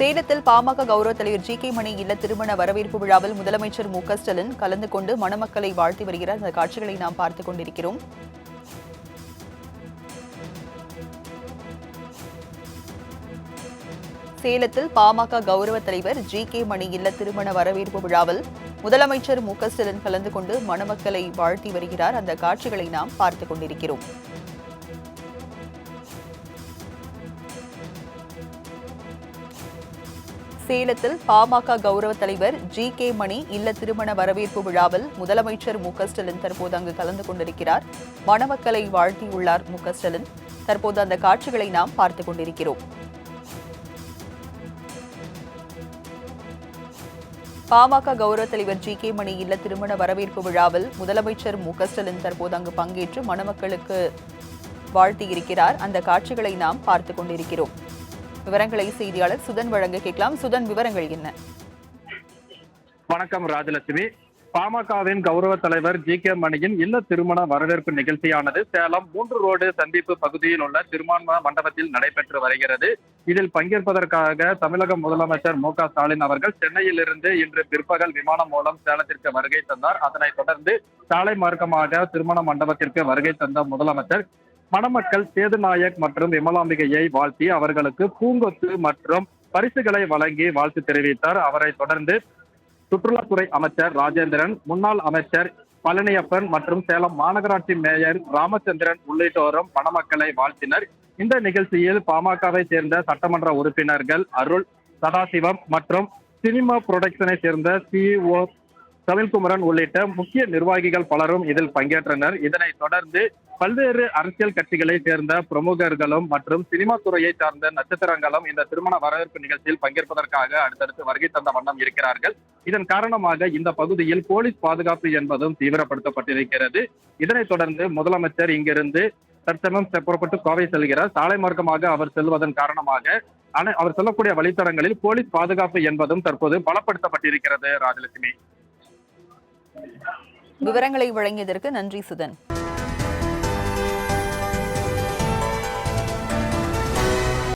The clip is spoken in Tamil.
சேலத்தில் பாமக கௌரவ தலைவர் ஜி.கே. மணி இல்ல திருமண வரவேற்பு விழாவில் முதலமைச்சர் மு.க.ஸ்டாலின் கலந்து கொண்டு மணமக்களை வாழ்த்தி வருகிறார். அந்த காட்சிகளை நாம் பார்த்துக் கொண்டிருக்கிறோம். சேலத்தில் பாமக கௌரவ தலைவர் ஜி.கே. மணி இல்ல திருமண வரவேற்பு விழாவில் முதலமைச்சர் மு.க.ஸ்டாலின் கலந்து கொண்டு மணமக்களை வாழ்த்தி வருகிறார். அந்த காட்சிகளை நாம் பார்த்துக் கொண்டிருக்கிறோம். சேலத்தில் பாமக கௌரவ தலைவர் ஜி.கே. மணி இல்ல திருமண வரவேற்பு விழாவில் முதலமைச்சர் மு.க.ஸ்டாலின் தற்போது அங்கு கலந்து கொண்டிருக்கிறார். மணமக்களை வாழ்த்தியுள்ளார் மு.க.ஸ்டாலின். தற்போது அந்த காட்சிகளை நாம் பார்த்துக் கொண்டிருக்கிறோம். பாமக கௌரவ தலைவர் ஜி.கே. மணி இல்ல திருமண வரவேற்பு விழாவில் முதலமைச்சர் மு.க.ஸ்டாலின் தற்போது அங்கு பங்கேற்று மணமக்களுக்கு வாழ்த்தியிருக்கிறார். அந்த காட்சிகளை நாம் பார்த்துக் கொண்டிருக்கிறோம். விவரங்களை செய்தியாளர் சுதன் வழங்க கேட்கலாம். சுதன், விவரங்கள் என்ன? வணக்கம் ராஜலட்சுமி. பாமகவின் கௌரவ தலைவர் ஜி.கே. மணியின் இல்ல திருமண வரவேற்பு நிகழ்ச்சியானது சேலம் 3 ரோடு சந்திப்பு பகுதியில் உள்ள திருமண மண்டபத்தில் நடைபெற்று வருகிறது. இதில் பங்கேற்பதற்காக தமிழக முதலமைச்சர் மு.க.ஸ்டாலின் அவர்கள் சென்னையிலிருந்து இன்று பிற்பகல் விமானம் மூலம் சேலத்திற்கு வருகை தந்தார். அதனைத் தொடர்ந்து சாலை மார்க்கமாக திருமண மண்டபத்திற்கு வருகை தந்த முதலமைச்சர் மணமக்கள் சேதுநாயக் மற்றும் விமலாம்பிகையை வாழ்த்தி அவர்களுக்கு பூங்கொத்து மற்றும் பரிசுகளை வழங்கி வாழ்த்து தெரிவித்தார். அவரை தொடர்ந்து சுற்றுலாத்துறை அமைச்சர் ராஜேந்திரன், முன்னாள் அமைச்சர் பழனியப்பன் மற்றும் சேலம் மாநகராட்சி மேயர் ராமச்சந்திரன் உள்ளிட்டோரும் மணமக்களை வாழ்த்தினர். இந்த நிகழ்ச்சியில் பாமகவை சேர்ந்த சட்டமன்ற உறுப்பினர்கள் அருள், சதாசிவம் மற்றும் சினிமா புரொடக்ஷனை சேர்ந்த CEO தமிழ்குமரன் உள்ளிட்ட முக்கிய நிர்வாகிகள் பலரும் இதில் பங்கேற்றனர். இதனைத் தொடர்ந்து பல்வேறு அரசியல் கட்சிகளை சேர்ந்த பிரமுகர்களும் மற்றும் சினிமா துறையை சார்ந்த நட்சத்திரங்களும் இந்த திருமண வரவேற்பு நிகழ்ச்சியில் பங்கேற்பதற்காக அடுத்தடுத்து வருகை தந்த வண்ணம் இருக்கிறார்கள். இதன் காரணமாக இந்த பகுதியில் போலீஸ் பாதுகாப்பு என்பதும் தீவிரப்படுத்தப்பட்டிருக்கிறது. இதனைத் தொடர்ந்து முதலமைச்சர் இங்கிருந்து தற்சமயம் புறப்பட்டு கோவை செல்கிறார். சாலை மார்க்கமாக அவர் செல்வதன் காரணமாக அவர் செல்லக்கூடிய வழித்தடங்களில் போலீஸ் பாதுகாப்பு என்பதும் தற்போது பலப்படுத்தப்பட்டிருக்கிறது. ராஜலட்சுமி, விவரங்களை வழங்கியதற்கு நன்றி சுதன்.